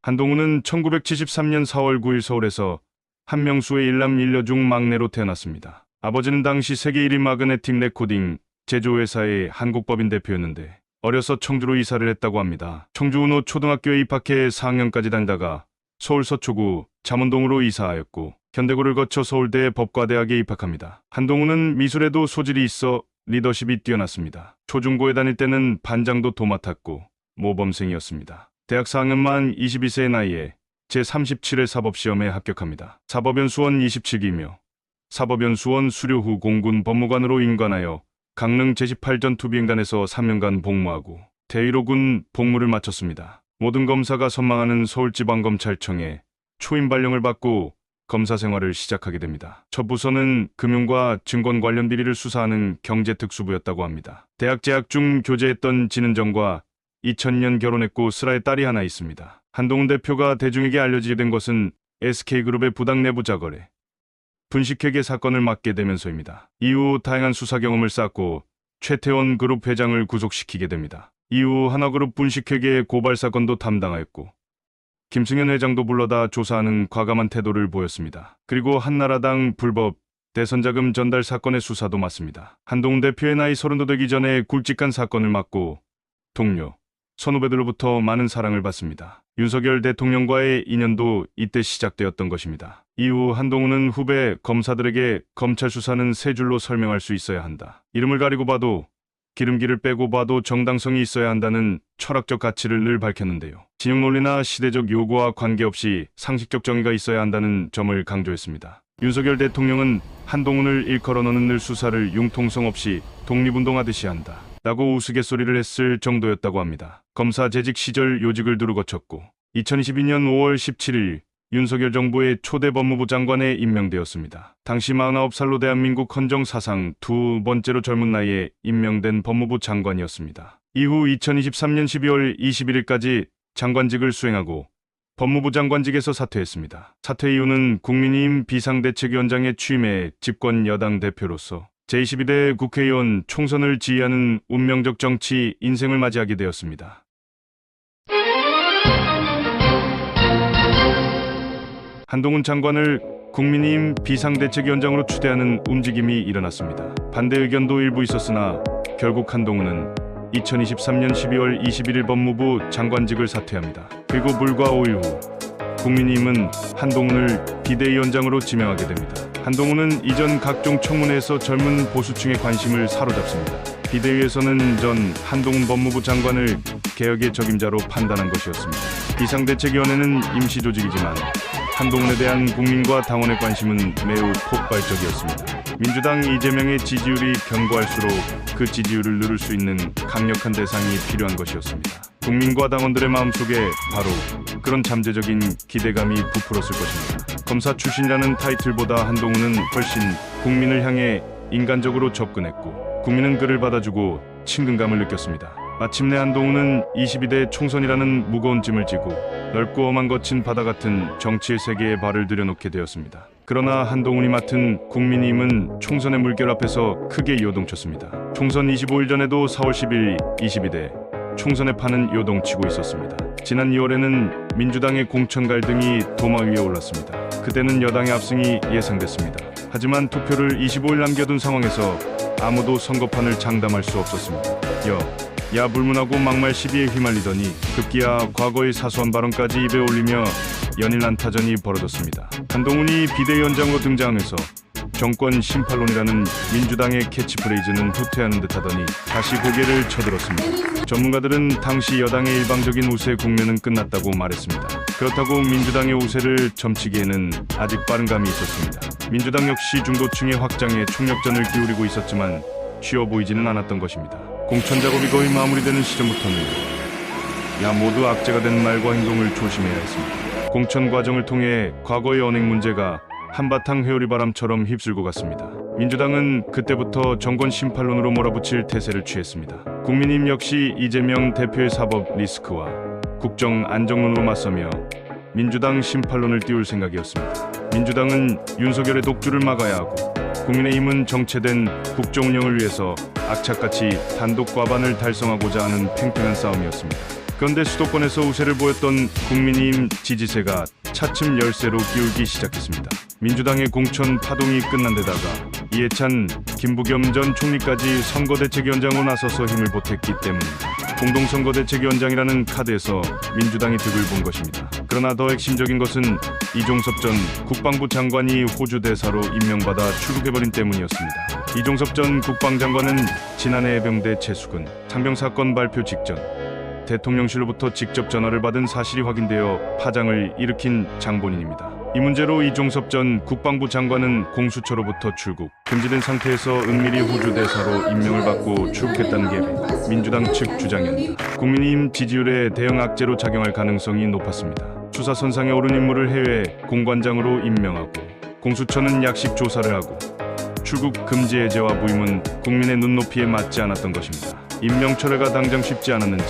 한동훈은 1973년 4월 9일 서울에서 한명수의 일남 일녀 중 막내로 태어났습니다. 아버지는 당시 세계 1위 마그네틱 레코딩 제조회사의 한국법인 대표였는데 어려서 청주로 이사를 했다고 합니다. 청주 운호 초등학교에 입학해 4학년까지 다니다가 서울 서초구 잠원동으로 이사하였고 현대고를 거쳐 서울대 법과대학에 입학합니다. 한동훈은 미술에도 소질이 있어 리더십이 뛰어났습니다. 초중고에 다닐 때는 반장도 도맡았고 모범생이었습니다. 대학 4학년 만 22세의 나이에 제37회 사법시험에 합격합니다. 사법연수원 27기이며 사법연수원 수료 후 공군 법무관으로 임관하여 강릉 제18전 투비행단에서 3년간 복무하고 대위로군 복무를 마쳤습니다. 모든 검사가 선망하는 서울지방검찰청에 초임 발령을 받고 검사 생활을 시작하게 됩니다. 첫 부서는 금융과 증권 관련 비리를 수사하는 경제특수부였다고 합니다. 대학 재학 중 교제했던 진은정과 2000년 결혼했고 슬아의 딸이 하나 있습니다. 한동훈 대표가 대중에게 알려지게 된 것은 SK그룹의 부당 내부 자거래, 분식회계 사건을 맡게 되면서입니다. 이후 다양한 수사 경험을 쌓고 최태원 그룹 회장을 구속시키게 됩니다. 이후 하나그룹 분식회계 고발 사건도 담당하였고 김승현 회장도 불러다 조사하는 과감한 태도를 보였습니다. 그리고 한나라당 불법 대선자금 전달 사건의 수사도 맡습니다. 한동훈 대표의 나이 30도 되기 전에 굵직한 사건을 맡고 동료, 선후배들로부터 많은 사랑을 받습니다. 윤석열 대통령과의 인연도 이때 시작되었던 것입니다. 이후 한동훈은 후배 검사들에게 검찰 수사는 세 줄로 설명할 수 있어야 한다. 이름을 가리고 봐도 기름기를 빼고 봐도 정당성이 있어야 한다는 철학적 가치를 늘 밝혔는데요. 진영 논리나 시대적 요구와 관계없이 상식적 정의가 있어야 한다는 점을 강조했습니다. 윤석열 대통령은 한동훈을 일컬어 너는 늘 수사를 융통성 없이 독립운동하듯이 한다 라고 우스갯소리를 했을 정도였다고 합니다. 검사 재직 시절 요직을 두루 거쳤고 2022년 5월 17일 윤석열 정부의 초대 법무부 장관에 임명되었습니다. 당시 49살로 대한민국 헌정 사상 두 번째로 젊은 나이에 임명된 법무부 장관이었습니다. 이후 2023년 12월 21일까지 장관직을 수행하고 법무부 장관직에서 사퇴했습니다. 사퇴 이유는 국민의힘 비상대책위원장에 취임해 집권 여당 대표로서 제22대 국회의원 총선을 지휘하는 운명적 정치 인생을 맞이하게 되었습니다. 한동훈 장관을 국민의힘 비상대책위원장으로 추대하는 움직임이 일어났습니다. 반대 의견도 일부 있었으나 결국 한동훈은 2023년 12월 21일 법무부 장관직을 사퇴합니다. 그리고 불과 5일 후 국민의힘은 한동훈을 비대위원장으로 지명하게 됩니다. 한동훈은 이전 각종 청문회에서 젊은 보수층의 관심을 사로잡습니다. 비대위에서는 전 한동훈 법무부 장관을 개혁의 적임자로 판단한 것이었습니다. 비상대책위원회는 임시조직이지만 한동훈에 대한 국민과 당원의 관심은 매우 폭발적이었습니다. 민주당 이재명의 지지율이 견고할수록 그 지지율을 누를 수 있는 강력한 대상이 필요한 것이었습니다. 국민과 당원들의 마음속에 바로 그런 잠재적인 기대감이 부풀었을 것입니다. 검사 출신이라는 타이틀보다 한동훈은 훨씬 국민을 향해 인간적으로 접근했고 국민은 그를 받아주고 친근감을 느꼈습니다. 마침내 한동훈은 22대 총선이라는 무거운 짐을 지고 넓고 험한 거친 바다 같은 정치의 세계에 발을 들여놓게 되었습니다. 그러나 한동훈이 맡은 국민의힘은 총선의 물결 앞에서 크게 요동쳤습니다. 총선 25일 전에도 4월 10일 22대 총선의 판은 요동치고 있었습니다. 지난 2월에는 민주당의 공천 갈등이 도마 위에 올랐습니다. 그때는 여당의 압승이 예상됐습니다. 하지만 투표를 25일 남겨둔 상황에서 아무도 선거판을 장담할 수 없었습니다. 야 불문하고 막말 시비에 휘말리더니 급기야 과거의 사소한 발언까지 입에 올리며 연일 난타전이 벌어졌습니다. 한동훈이 비대위원장으로 등장해서 정권 심판론이라는 민주당의 캐치프레이즈는 후퇴하는 듯하더니 다시 고개를 쳐들었습니다. 전문가들은 당시 여당의 일방적인 우세 국면은 끝났다고 말했습니다. 그렇다고 민주당의 우세를 점치기에는 아직 빠른 감이 있었습니다. 민주당 역시 중도층의 확장에 총력전을 기울이고 있었지만 쉬워 보이지는 않았던 것입니다. 공천 작업이 거의 마무리되는 시점부터는 모두 악재가 된 말과 행동을 조심해야 했습니다. 공천 과정을 통해 과거의 언행 문제가 한바탕 회오리바람처럼 휩쓸고 갔습니다. 민주당은 그때부터 정권 심판론으로 몰아붙일 태세를 취했습니다. 국민의힘 역시 이재명 대표의 사법 리스크와 국정 안정론으로 맞서며 민주당 심판론을 띄울 생각이었습니다. 민주당은 윤석열의 독주를 막아야 하고 국민의힘은 정체된 국정 운영을 위해서 악착같이 단독 과반을 달성하고자 하는 팽팽한 싸움이었습니다. 그런데 수도권에서 우세를 보였던 국민의힘 지지세가 차츰 열세로 기울기 시작했습니다. 민주당의 공천 파동이 끝난 데다가 이해찬, 김부겸 전 총리까지 선거대책위원장으로 나서서 힘을 보탰기 때문입니다. 공동선거대책위원장이라는 카드에서 민주당이 득을 본 것입니다. 그러나 더 핵심적인 것은 이종섭 전 국방부 장관이 호주 대사로 임명받아 출국해버린 때문이었습니다. 이종섭 전 국방장관은 지난해 해병대 채수군 상병 사건 발표 직전 대통령실로부터 직접 전화를 받은 사실이 확인되어 파장을 일으킨 장본인입니다. 이 문제로 이종섭 전 국방부 장관은 공수처로부터 출국, 금지된 상태에서 은밀히 호주 대사로 임명을 받고 출국했다는 게 민주당 측 주장입니다. 국민의힘 지지율에 대형 악재로 작용할 가능성이 높았습니다. 수사선상에 오른 인물을 해외 공관장으로 임명하고 공수처는 약식 조사를 하고 출국 금지 해제와 부임은 국민의 눈높이에 맞지 않았던 것입니다. 임명 철회가 당장 쉽지 않았는지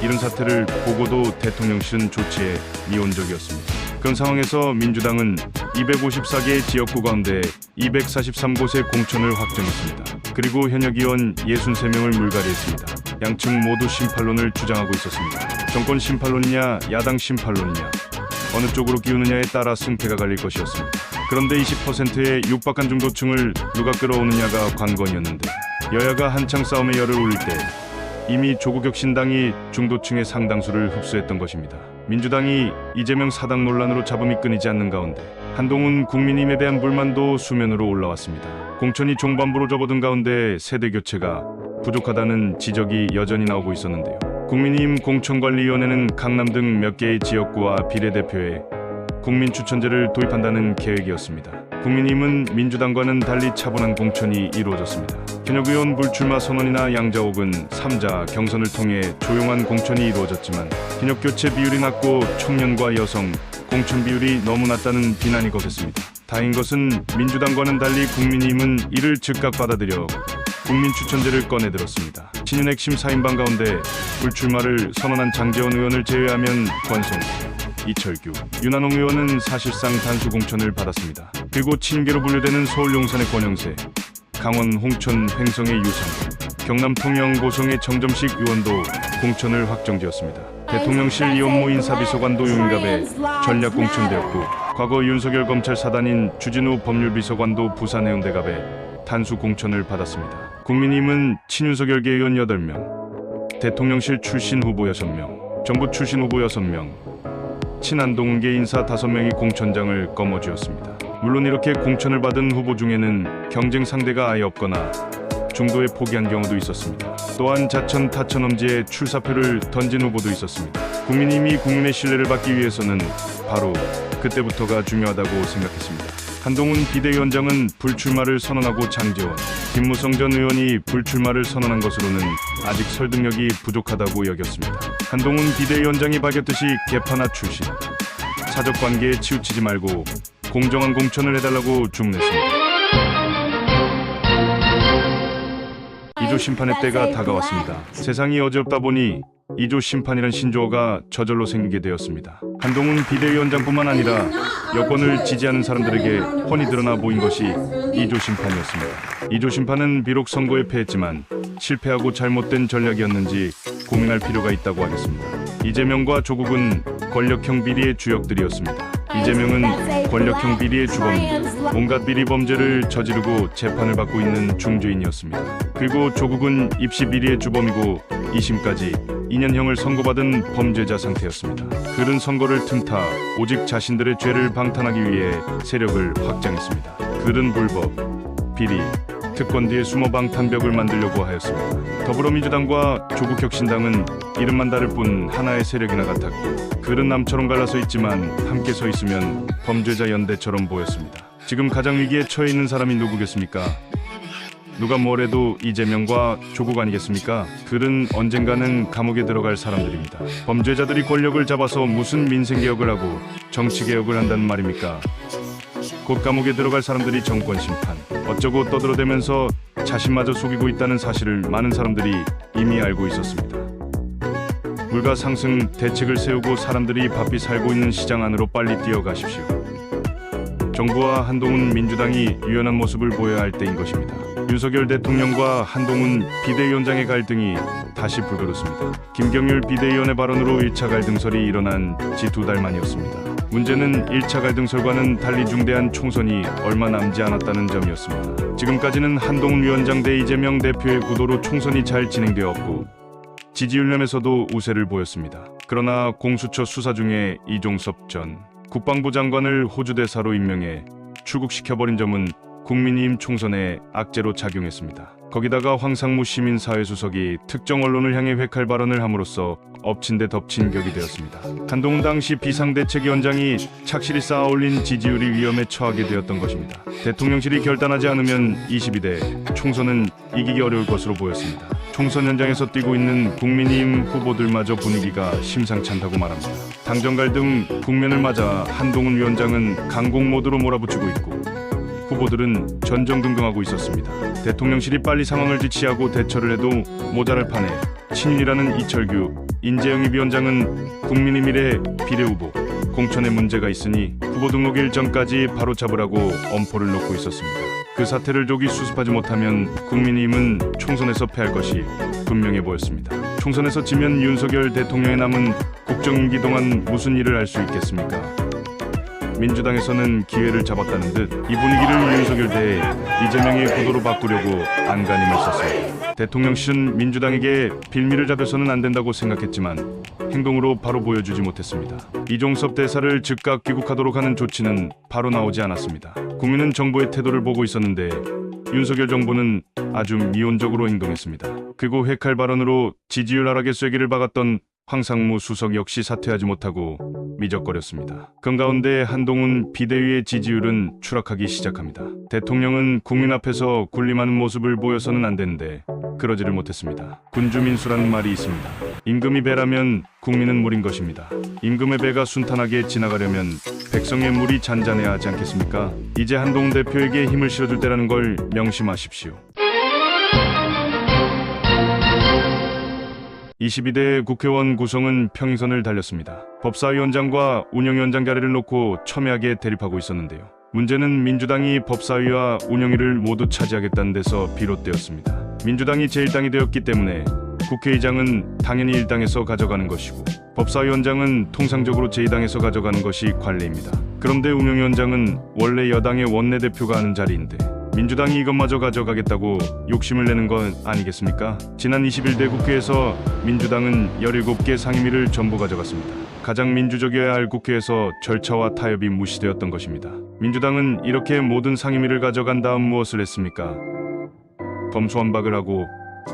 이런 사태를 보고도 대통령실은 조치에 미온적이었습니다. 그런 상황에서 민주당은 254개의 지역구 가운데 243곳의 공천을 확정했습니다. 그리고 현역 의원 63명을 물갈이했습니다. 양측 모두 심판론을 주장하고 있었습니다. 정권 심판론이냐 야당 심판론이냐 어느 쪽으로 기우느냐에 따라 승패가 갈릴 것이었습니다. 그런데 20%의 육박한 중도층을 누가 끌어오느냐가 관건이었는데 여야가 한창 싸움의 열을 올릴 때 이미 조국혁 신당이 중도층의 상당수를 흡수했던 것입니다. 민주당이 이재명 사당 논란으로 잡음이 끊이지 않는 가운데 한동훈 국민의힘에 대한 불만도 수면으로 올라왔습니다. 공천이 종반부로 접어든 가운데 세대교체가 부족하다는 지적이 여전히 나오고 있었는데요. 국민의힘 공천관리위원회는 강남 등 몇 개의 지역구와 비례대표에 국민 추천제를 도입한다는 계획이었습니다. 국민의힘은 민주당과는 달리 차분한 공천이 이루어졌습니다. 현역 의원 불출마 선언이나 양자옥은 3자 경선을 통해 조용한 공천이 이루어졌지만 현역 교체 비율이 낮고 청년과 여성 공천 비율이 너무 낮다는 비난이 거셌습니다. 다행인 것은 민주당과는 달리 국민의힘은 이를 즉각 받아들여 국민 추천제를 꺼내들었습니다. 신윤 핵심 4인방 가운데 불출마를 선언한 장제원 의원을 제외하면 권성동, 이철규, 윤한홍 의원은 사실상 단수 공천을 받았습니다. 그리고 친계로 분류되는 서울 용산의 권영세, 강원 홍천 횡성의 유상범, 경남 통영 고성의 정점식 의원도 공천을 확정지었습니다. 대통령실 이원모 인사비서관도 윤갑에 전략 공천되었고 과거 윤석열 검찰 사단인 주진우 법률비서관도 부산 해운대갑에 단수 공천을 받았습니다. 국민의힘은 친윤석 열계 의원 8명, 대통령실 출신 후보 6명, 정부 출신 후보 6명, 친한동계 인사 5명이 공천장을 거머쥐었습니다. 물론 이렇게 공천을 받은 후보 중에는 경쟁 상대가 아예 없거나 중도에 포기한 경우도 있었습니다. 또한 자천 타천 엄지에 출사표를 던진 후보도 있었습니다. 국민의힘이 국민의 신뢰를 받기 위해서는 바로 그때부터가 중요하다고 생각했습니다. 한동훈 비대위원장은 불출마를 선언하고 장제원, 김무성 전 의원이 불출마를 선언한 것으로는 아직 설득력이 부족하다고 여겼습니다. 한동훈 비대위원장이 밝혔듯이 개파나 출신, 사적 관계에 치우치지 말고 공정한 공천을 해달라고 주문했습니다. 2조 심판의 때가 다가왔습니다. 세상이 어지럽다 보니 2조 심판이란 신조어가 저절로 생기게 되었습니다. 한동훈 비대위원장뿐만 아니라 여권을 지지하는 사람들에게 훤히 드러나 보인 것이 2조 심판이었습니다. 2조 심판은 비록 선거에 패했지만 실패하고 잘못된 전략이었는지 고민할 필요가 있다고 하겠습니다. 이재명과 조국은 권력형 비리의 주역들이었습니다. 이재명은 권력형 비리의 주범이고 온갖 비리 범죄를 저지르고 재판을 받고 있는 중죄인이었습니다. 그리고 조국은 입시 비리의 주범이고 2심까지 2년형을 선고받은 범죄자 상태였습니다. 그들은 선거를 틈타 오직 자신들의 죄를 방탄하기 위해 세력을 확장했습니다. 그들은 불법, 비리, 특권 뒤에 숨어 방탄벽을 만들려고 하였습니다. 더불어민주당과 조국혁신당은 이름만 다를 뿐 하나의 세력이나 같았고 그들은 남처럼 갈라서 있지만 함께 서 있으면 범죄자 연대처럼 보였습니다. 지금 가장 위기에 처해 있는 사람이 누구겠습니까? 누가 뭐래도 이재명과 조국 아니겠습니까? 그들은 언젠가는 감옥에 들어갈 사람들입니다. 범죄자들이 권력을 잡아서 무슨 민생개혁을 하고 정치개혁을 한다는 말입니까? 곧 감옥에 들어갈 사람들이 정권 심판, 어쩌고 떠들어대면서 자신마저 속이고 있다는 사실을 많은 사람들이 이미 알고 있었습니다. 물가 상승 대책을 세우고 사람들이 바삐 살고 있는 시장 안으로 빨리 뛰어가십시오. 정부와 한동훈 민주당이 유연한 모습을 보여야 할 때인 것입니다. 윤석열 대통령과 한동훈 비대위원장의 갈등이 다시 불거졌습니다. 김경률 비대위원의 발언으로 1차 갈등설이 일어난 지 2달 만이었습니다. 문제는 1차 갈등설과는 달리 중대한 총선이 얼마 남지 않았다는 점이었습니다. 지금까지는 한동훈 위원장 대 이재명 대표의 구도로 총선이 잘 진행되었고 지지율면에서도 우세를 보였습니다. 그러나 공수처 수사 중에 이종섭 전 국방부 장관을 호주 대사로 임명해 출국시켜버린 점은 국민의힘 총선에 악재로 작용했습니다. 거기다가 황상무 시민사회수석이 특정 언론을 향해 회칼 발언을 함으로써 엎친 데 덮친 격이 되었습니다. 한동훈 당시 비상대책위원장이 착실히 쌓아올린 지지율이 위험에 처하게 되었던 것입니다. 대통령실이 결단하지 않으면 22대 총선은 이기기 어려울 것으로 보였습니다. 총선 현장에서 뛰고 있는 국민의힘 후보들마저 분위기가 심상치 않다고 말합니다. 당정 갈등 국면을 맞아 한동훈 위원장은 강공 모드로 몰아붙이고 있고 후보들은 전정등등하고 있었습니다. 대통령실이 빨리 상황을 지치하고 대처를 해도 모자랄 판에 친일이라는 이철규, 인재영입 위원장은 국민의미래 비례후보 공천에 문제가 있으니 후보 등록 일정까지 바로 잡으라고 엄포를 놓고 있었습니다. 그 사태를 조기 수습하지 못하면 국민의힘은 총선에서 패할 것이 분명해 보였습니다. 총선에서 지면 윤석열 대통령의 남은 국정임기 동안 무슨 일을 할 수 있겠습니까? 민주당에서는 기회를 잡았다는 듯 이 분위기를 윤석열 대 이재명의 구도로 바꾸려고 안간힘을 썼습니다. 대통령실은 민주당에게 빌미를 잡혀서는 안 된다고 생각했지만 행동으로 바로 보여주지 못했습니다. 이종섭 대사를 즉각 귀국하도록 하는 조치는 바로 나오지 않았습니다. 국민은 정부의 태도를 보고 있었는데 윤석열 정부는 아주 미온적으로 행동했습니다. 그리고 회칼 발언으로 지지율 하락의 쐐기를 박았던 황상무 수석 역시 사퇴하지 못하고 미적거렸습니다. 그 가운데 한동훈 비대위의 지지율은 추락하기 시작합니다. 대통령은 국민 앞에서 군림하는 모습을 보여서는 안 되는데 그러지를 못했습니다. 군주민수라는 말이 있습니다. 임금이 배라면 국민은 물인 것입니다. 임금의 배가 순탄하게 지나가려면 백성의 물이 잔잔해야 하지 않겠습니까? 이제 한동훈 대표에게 힘을 실어줄 때라는 걸 명심하십시오. 22대 국회의원 구성은 평행선을 달렸습니다. 법사위원장과 운영위원장 자리를 놓고 첨예하게 대립하고 있었는데요. 문제는 민주당이 법사위와 운영위를 모두 차지하겠다는 데서 비롯되었습니다. 민주당이 제1당이 되었기 때문에 국회의장은 당연히 1당에서 가져가는 것이고 법사위원장은 통상적으로 제2당에서 가져가는 것이 관례입니다. 그런데 운영위원장은 원래 여당의 원내대표가 하는 자리인데 민주당이 이것마저 가져가겠다고 욕심을 내는 건 아니겠습니까? 지난 21대 국회에서 민주당은 17개 상임위를 전부 가져갔습니다. 가장 민주적이어야 할 국회에서 절차와 타협이 무시되었던 것입니다. 민주당은 이렇게 모든 상임위를 가져간 다음 무엇을 했습니까? 검수완박을 하고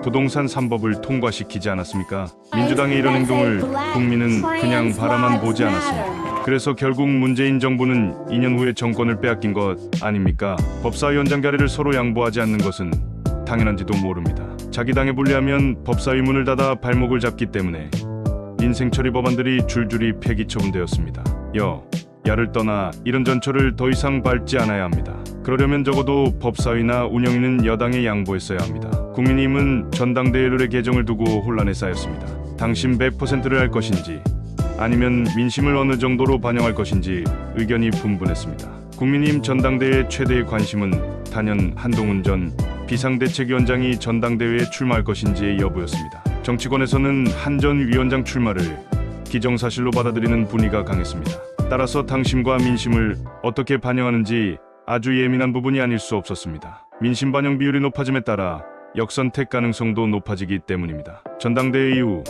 부동산 3법을 통과시키지 않았습니까? 민주당의 이런 행동을 국민은 그냥 바라만 보지 않았습니다. 그래서 결국 문재인 정부는 2년 후에 정권을 빼앗긴 것 아닙니까? 법사위원장 자리를 서로 양보하지 않는 것은 당연한지도 모릅니다. 자기 당에 불리하면 법사위 문을 닫아 발목을 잡기 때문에 민생처리 법안들이 줄줄이 폐기 처분되었습니다. 야를 떠나 이런 전철을 더 이상 밟지 않아야 합니다. 그러려면 적어도 법사위나 운영위는 여당에 양보했어야 합니다. 국민의힘은 전당대회 룰의 개정을 두고 혼란에 쌓였습니다. 당신 100%를 할 것인지 아니면 민심을 어느 정도로 반영할 것인지 의견이 분분했습니다. 국민의힘 전당대회 최대의 관심은 단연 한동훈 전 비상대책위원장이 전당대회에 출마할 것인지의 여부였습니다. 정치권에서는 한 전 위원장 출마를 기정사실로 받아들이는 분위기가 강했습니다. 따라서 당심과 민심을 어떻게 반영하는지 아주 예민한 부분이 아닐 수 없었습니다. 민심 반영 비율이 높아짐에 따라 역선택 가능성도 높아지기 때문입니다. 전당대회 이후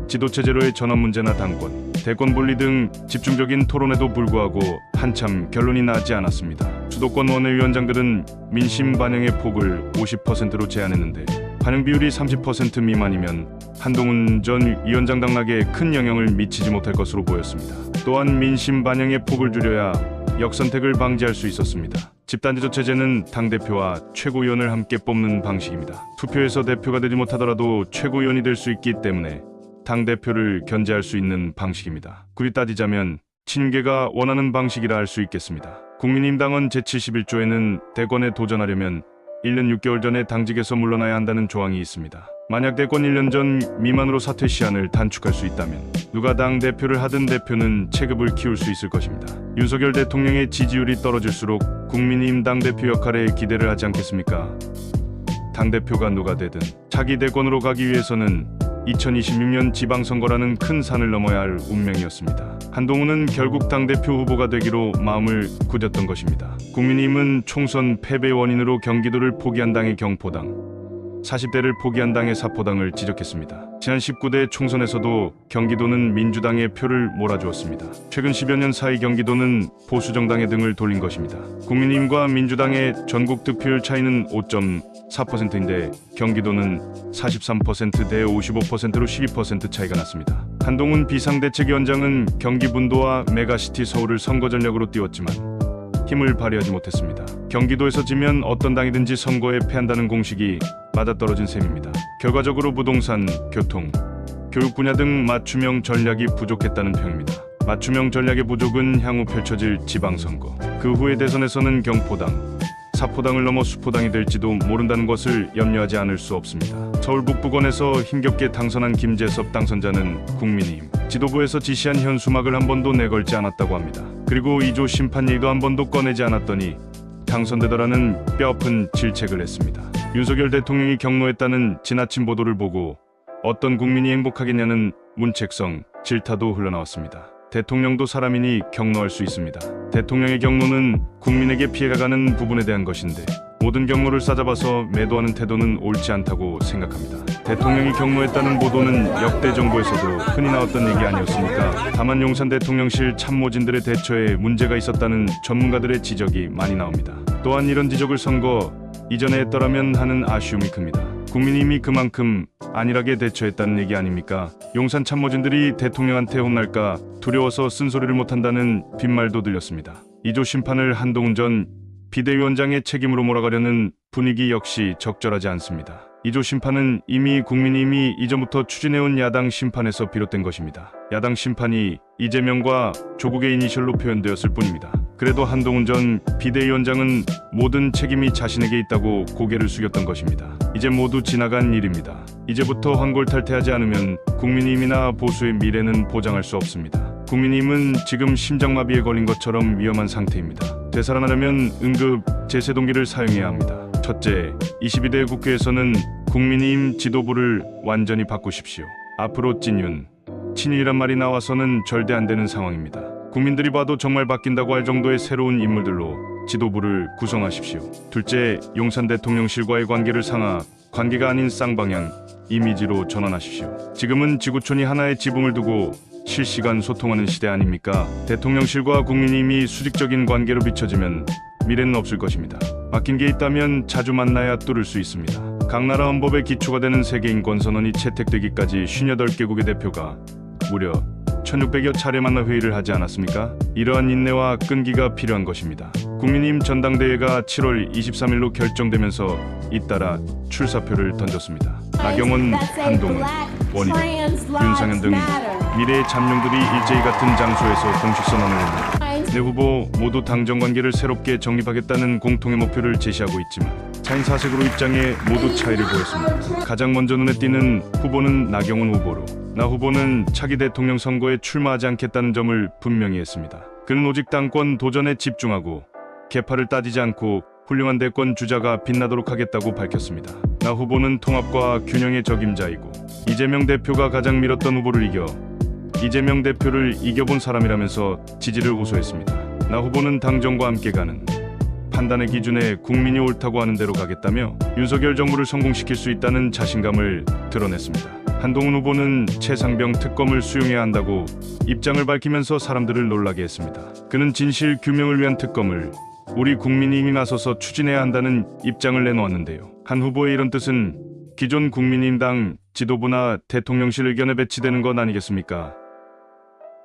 지도체제로의 전환 문제나 당권, 대권 분리 등 집중적인 토론에도 불구하고 한참 결론이 나지 않았습니다. 수도권 원내위원장들은 민심 반영의 폭을 50%로 제한했는데 반영 비율이 30% 미만이면 한동훈 전 위원장 당락에 큰 영향을 미치지 못할 것으로 보였습니다. 또한 민심 반영의 폭을 줄여야 역선택을 방지할 수 있었습니다. 집단지도 체제는 당대표와 최고위원을 함께 뽑는 방식입니다. 투표에서 대표가 되지 못하더라도 최고위원이 될 수 있기 때문에 당대표를 견제할 수 있는 방식입니다. 굳이 따지자면 친계가 원하는 방식이라 할 수 있겠습니다. 국민의힘 당원 제71조에는 대권에 도전하려면 1년 6개월 전에 당직에서 물러나야 한다는 조항이 있습니다. 만약 대권 1년 전 미만으로 사퇴 시한을 단축할 수 있다면 누가 당대표를 하든 대표는 체급을 키울 수 있을 것입니다. 윤석열 대통령의 지지율이 떨어질수록 국민의힘 당대표 역할에 기대를 하지 않겠습니까? 당대표가 누가 되든 자기 대권으로 가기 위해서는 2026년 지방선거라는 큰 산을 넘어야 할 운명이었습니다. 한동훈은 결국 당대표 후보가 되기로 마음을 굳였던 것입니다. 국민의힘은 총선 패배 원인으로 경기도를 포기한 당의 경포당, 40대를 포기한 당의 사포당을 지적했습니다. 지난 19대 총선에서도 경기도는 민주당의 표를 몰아주었습니다. 최근 10여 년 사이 경기도는 보수정당의 등을 돌린 것입니다. 국민의힘과 민주당의 전국 득표율 차이는 5.4%인데 경기도는 43% 대 55%로 12% 차이가 났습니다. 한동훈 비상대책위원장은 경기분도와 메가시티 서울을 선거 전략으로 띄웠지만 힘을 발휘하지 못했습니다. 경기도에서 지면 어떤 당이든지 선거에 패한다는 공식이 맞아떨어진 셈입니다. 결과적으로 부동산, 교통, 교육 분야 등 맞춤형 전략이 부족했다는 평입니다. 맞춤형 전략의 부족은 향후 펼쳐질 지방선거, 그 후의 대선에서는 경포당, 사포당을 넘어 수포당이 될지도 모른다는 것을 염려하지 않을 수 없습니다. 서울 북부권에서 힘겹게 당선한 김재섭 당선자는 국민의힘 지도부에서 지시한 현수막을 한 번도 내걸지 않았다고 합니다. 그리고 2조 심판 얘기도 한 번도 꺼내지 않았더니 당선되더라는 뼈아픈 질책을 했습니다. 윤석열 대통령이 경로했다는 지나친 보도를 보고 어떤 국민이 행복하겠냐는 문책성 질타도 흘러나왔습니다. 대통령도 사람이니 경로할 수 있습니다. 대통령의 경로는 국민에게 피해가 가는 부분에 대한 것인데 모든 경로를 싸잡아서 매도하는 태도는 옳지 않다고 생각합니다. 대통령이 경로했다는 보도는 역대 정부에서도 흔히 나왔던 얘기 아니었습니까? 다만 용산 대통령실 참모진들의 대처에 문제가 있었다는 전문가들의 지적이 많이 나옵니다. 또한 이런 지적을 선거 이전에 했더라면 하는 아쉬움이 큽니다. 국민의힘이 그만큼 안일하게 대처했다는 얘기 아닙니까? 용산 참모진들이 대통령한테 혼날까 두려워서 쓴소리를 못한다는 빈말도 들렸습니다. 2조 심판을 한동훈 전 비대위원장의 책임으로 몰아가려는 분위기 역시 적절하지 않습니다. 2조 심판은 이미 국민의힘이 이전부터 추진해온 야당 심판에서 비롯된 것입니다. 야당 심판이 이재명과 조국의 이니셜로 표현되었을 뿐입니다. 그래도 한동훈 전 비대위원장은 모든 책임이 자신에게 있다고 고개를 숙였던 것입니다. 이제 모두 지나간 일입니다. 이제부터 환골탈퇴하지 않으면 국민의힘이나 보수의 미래는 보장할 수 없습니다. 국민의힘은 지금 심장마비에 걸린 것처럼 위험한 상태입니다. 되살아나려면 응급 제세동기를 사용해야 합니다. 첫째, 22대 국회에서는 국민의힘 지도부를 완전히 바꾸십시오. 앞으로 찐윤, 친윤이란 말이 나와서는 절대 안 되는 상황입니다. 국민들이 봐도 정말 바뀐다고 할 정도의 새로운 인물들로 지도부를 구성하십시오. 둘째, 용산 대통령실과의 관계를 상하 관계가 아닌 쌍방향 이미지로 전환하십시오. 지금은 지구촌이 하나의 지붕을 두고 실시간 소통하는 시대 아닙니까? 대통령실과 국민의힘이 수직적인 관계로 비춰지면 미래는 없을 것입니다. 맡긴 게 있다면 자주 만나야 뚫을 수 있습니다. 각 나라 헌법의 기초가 되는 세계인권선언이 채택되기까지 58개국의 대표가 무려 1600여 차례 만나 회의를 하지 않았습니까? 이러한 인내와 끈기가 필요한 것입니다. 국민의힘 전당대회가 7월 23일로 결정되면서 잇따라 출사표를 던졌습니다. 나경원, 한동훈, 원희룡, 윤상현 등 미래의 잠룡들이 일제히 같은 장소에서 공식 선언을 했습니다. 네 후보 모두 당정 관계를 새롭게 정립하겠다는 공통의 목표를 제시하고 있지만 차인 사색으로 입장에 모두 차이를 보였습니다. 가장 먼저 눈에 띄는 후보는 나경원 후보로 나 후보는 차기 대통령 선거에 출마하지 않겠다는 점을 분명히 했습니다. 그는 오직 당권 도전에 집중하고 계파를 따지지 않고 훌륭한 대권 주자가 빛나도록 하겠다고 밝혔습니다. 나 후보는 통합과 균형의 적임자이고 이재명 대표가 가장 밀었던 후보를 이겨 이재명 대표를 이겨본 사람이라면서 지지를 호소했습니다. 나 후보는 당정과 함께 가는 판단의 기준에 국민이 옳다고 하는 대로 가겠다며 윤석열 정부를 성공시킬 수 있다는 자신감을 드러냈습니다. 한동훈 후보는 최상병 특검을 수용해야 한다고 입장을 밝히면서 사람들을 놀라게 했습니다. 그는 진실 규명을 위한 특검을 우리 국민의힘이 나서서 추진해야 한다는 입장을 내놓았는데요. 한 후보의 이런 뜻은 기존 국민의힘당 지도부나 대통령실 의견에 배치되는 것 아니겠습니까?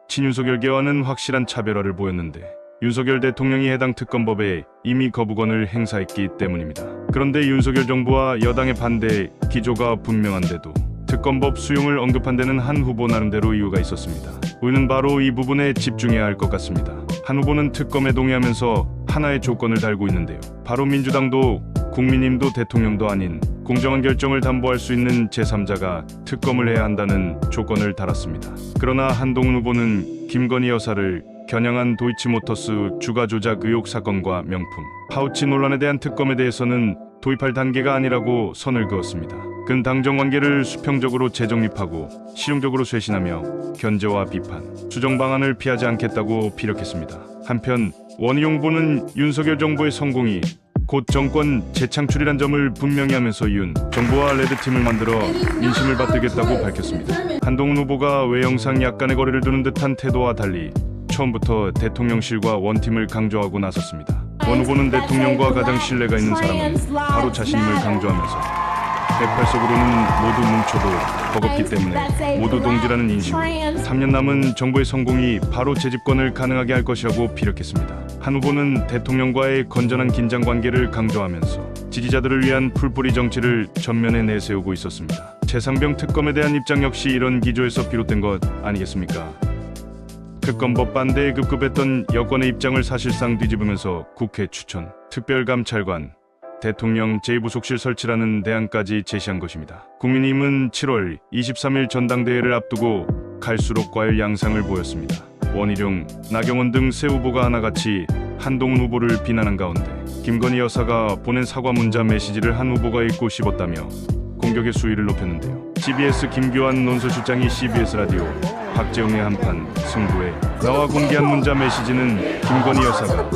친윤석열계와는 확실한 차별화를 보였는데 윤석열 대통령이 해당 특검법에 이미 거부권을 행사했기 때문입니다. 그런데 윤석열 정부와 여당의 반대 기조가 분명한데도 특검법 수용을 언급한 데는 한 후보 나름대로 이유가 있었습니다. 우리는 바로 이 부분에 집중해야 할 것 같습니다. 한 후보는 특검에 동의하면서 하나의 조건을 달고 있는데요. 바로 민주당도 국민의힘도 대통령도 아닌 공정한 결정을 담보할 수 있는 제3자가 특검을 해야 한다는 조건을 달았습니다. 그러나 한동훈 후보는 김건희 여사를 겨냥한 도이치모터스 주가 조작 의혹 사건과 명품 파우치 논란에 대한 특검에 대해서는 도입할 단계가 아니라고 선을 그었습니다. 그는 당정 관계를 수평적으로 재정립하고 실용적으로 쇄신하며 견제와 비판, 수정 방안을 피하지 않겠다고 피력했습니다. 한편 원희룡 후보는 윤석열 정부의 성공이 곧 정권 재창출이란 점을 분명히 하면서 윤 정부와 레드팀을 만들어 민심을 받들겠다고 밝혔습니다. 한동훈 후보가 외형상 약간의 거리를 두는 듯한 태도와 달리 처음부터 대통령실과 원팀을 강조하고 나섰습니다. 원 후보는 대통령과 가장 신뢰가 있는 사람은 바로 자신임을 강조하면서 108석으로는 모두 뭉쳐도 버겁기 때문에 모두 동지라는 인식, 3년 남은 정부의 성공이 바로 재집권을 가능하게 할 것이라고 피력했습니다. 한 후보는 대통령과의 건전한 긴장 관계를 강조하면서 지지자들을 위한 풀뿌리 정치를 전면에 내세우고 있었습니다. 최상병 특검에 대한 입장 역시 이런 기조에서 비롯된 것 아니겠습니까? 특검법 반대에 급급했던 여권의 입장을 사실상 뒤집으면서 국회 추천, 특별감찰관, 대통령 제2부속실 설치라는 대안까지 제시한 것입니다. 국민의힘은 7월 23일 전당대회를 앞두고 갈수록 과열 양상을 보였습니다. 원희룡, 나경원 등 세 후보가 하나같이 한동훈 후보를 비난한 가운데 김건희 여사가 보낸 사과 문자 메시지를 한 후보가 읽고 씹었다며 공격의 수위를 높였는데요. CBS 김규환 논설실장이 CBS 라디오 박재홍의 한판 승부에 나와 공개한 문자 메시지는 김건희 여사가